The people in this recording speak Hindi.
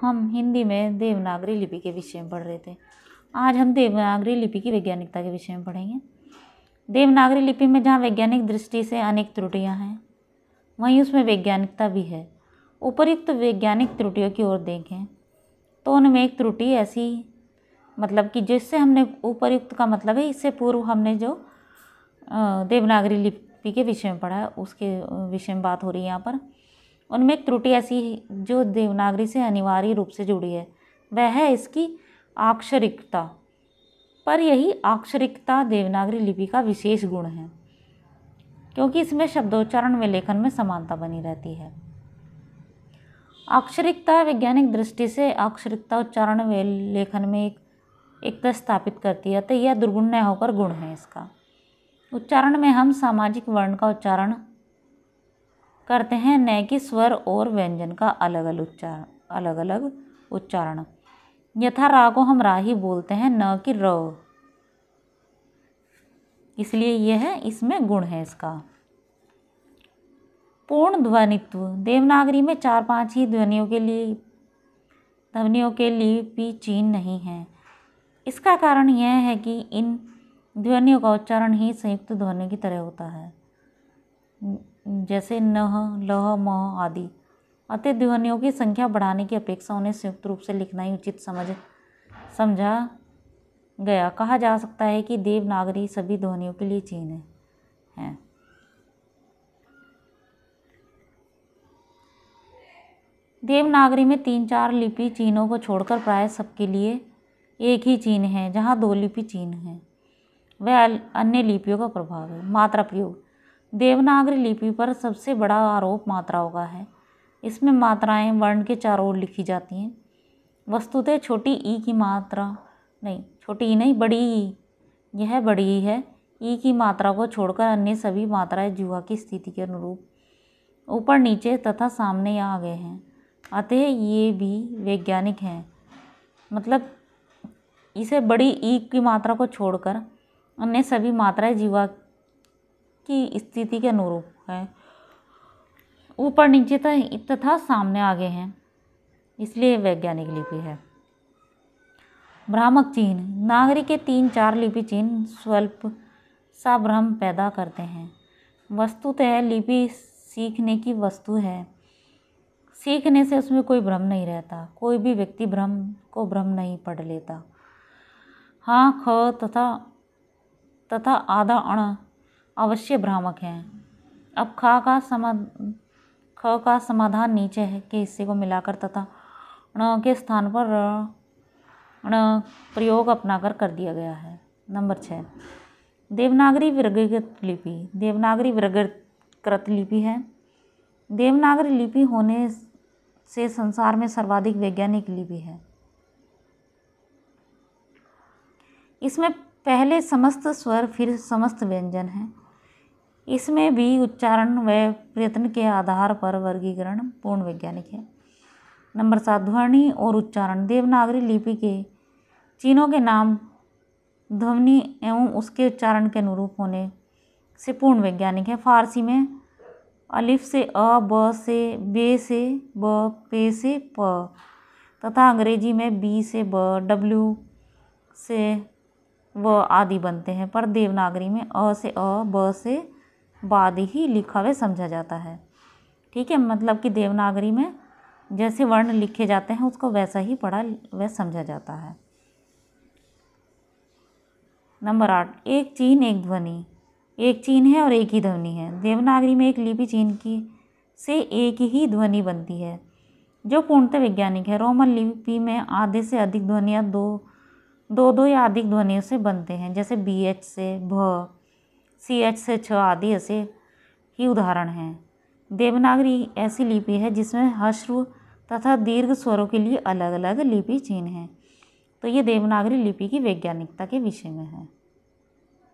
हम हिंदी में देवनागरी लिपि के विषय में पढ़ रहे थे। आज हम देवनागरी लिपि की वैज्ञानिकता के विषय में पढ़ेंगे। देवनागरी लिपि में जहाँ वैज्ञानिक दृष्टि से अनेक त्रुटियाँ हैं, वहीं उसमें वैज्ञानिकता भी है। उपर्युक्त वैज्ञानिक त्रुटियों की ओर देखें तो उनमें एक त्रुटि ऐसी, मतलब कि जिससे हमने उपर्युक्त का मतलब है इससे पूर्व हमने जो देवनागरी लिपि के विषय में पढ़ा है उसके विषय में बात हो रही है यहाँ पर। उनमें एक त्रुटि ऐसी जो देवनागरी से अनिवार्य रूप से जुड़ी है, वह है इसकी अक्षरिकता। पर यही अक्षरिकता देवनागरी लिपि का विशेष गुण है, क्योंकि इसमें शब्दोच्चारण व लेखन में समानता बनी रहती है। अक्षरिकता वैज्ञानिक दृष्टि से अक्षरिकता उच्चारण व लेखन में एकता स्थापित करती है, तो यह दुर्गुण न होकर गुण है इसका। उच्चारण में हम सामाजिक वर्ण का उच्चारण करते हैं, न कि स्वर और व्यंजन का अलग अलग उच्चारण। यथा रा को हम रा ही बोलते हैं, न कि र, इसलिए यह है इसमें गुण है इसका। पूर्ण ध्वनित्व देवनागरी में 4-5 ही ध्वनियों के लिपि चिन्ह नहीं है। इसका कारण यह है कि इन ध्वनियों का उच्चारण ही संयुक्त ध्वनि की तरह होता है, जैसे नह, लह, मह आदि। अतः ध्वनियों की संख्या बढ़ाने की अपेक्षा उन्हें संयुक्त रूप से लिखना ही उचित समझा गया। कहा जा सकता है कि देवनागरी सभी ध्वनियों के लिए चिन्ह है। देवनागरी में 3-4 लिपि चिन्हों को छोड़कर प्राय सबके लिए एक ही चिन्ह है। जहाँ 2 लिपि चिन्ह हैं वह अन्य लिपियों का प्रभाव है। मात्रा प्रयोग देवनागरी लिपि पर सबसे बड़ा आरोप मात्राओं का है। इसमें मात्राएं वर्ण के चारों ओर लिखी जाती हैं। वस्तुतः छोटी ई की मात्रा छोटी ई नहीं, बड़ी ई, यह बड़ी ई है। ई की मात्रा को छोड़कर अन्य सभी मात्राएं जुहा की स्थिति के अनुरूप ऊपर, नीचे तथा सामने या आगे हैं। अतः ये भी वैज्ञानिक हैं, मतलब इसे बड़ी ई की मात्रा को छोड़कर अन्य सभी मात्राएं जीवा की स्थिति के अनुरूप है, ऊपर, नीचे तथा सामने आगे हैं, इसलिए वैज्ञानिक लिपि है। भ्रामक चिन्ह नागरी के 3-4 लिपि चिन्ह स्वल्प सा भ्रम पैदा करते हैं। वस्तुतः लिपि सीखने की वस्तु है। सीखने से उसमें कोई भ्रम नहीं रहता। कोई भी व्यक्ति भ्रम नहीं पढ़ लेता। हाँ, ख तथा आधा अण अवश्य भ्रामक हैं। अब ख का समाधान नीचे है के हिस्से को मिलाकर तथा ण के स्थान पर ण प्रयोग अपनाकर कर दिया गया है। नंबर 6 देवनागरी वर्गीकृत लिपि। देवनागरी वर्गीकृत लिपि है। देवनागरी लिपि होने से संसार में सर्वाधिक वैज्ञानिक लिपि है। इसमें पहले समस्त स्वर फिर समस्त व्यंजन हैं। इसमें भी उच्चारण व प्रयत्न के आधार पर वर्गीकरण पूर्ण वैज्ञानिक है। नंबर 7 ध्वनि और उच्चारण देवनागरी लिपि के चिन्हों के नाम ध्वनि एवं उसके उच्चारण के अनुरूप होने से पूर्ण वैज्ञानिक है। फारसी में अलिफ से अ, ब से बे से ब, पे से प तथा अंग्रेजी में बी से ब, डब्ल्यू से व आदि बनते हैं, पर देवनागरी में अ से अ, ब से बाद ही लिखा व समझा जाता है। ठीक है, मतलब कि देवनागरी में जैसे वर्ण लिखे जाते हैं उसको वैसा ही पढ़ा व समझा जाता है। नंबर 8 एक चिन्ह एक ध्वनि। एक चिन्ह है और एक ही ध्वनि है। देवनागरी में एक लिपि चिन्ह से एक ही ध्वनि बनती है, जो पूर्णतः वैज्ञानिक है। रोमन लिपि में आधे से अधिक ध्वनियाँ दो या अधिक ध्वनियों से बनते हैं, जैसे BH से भ, CH से छ आदि ऐसे ही उदाहरण हैं। देवनागरी ऐसी लिपि है जिसमें ह्रस्व तथा दीर्घ स्वरों के लिए अलग अलग लिपि चिन्ह हैं। तो ये देवनागरी लिपि की वैज्ञानिकता के विषय में है।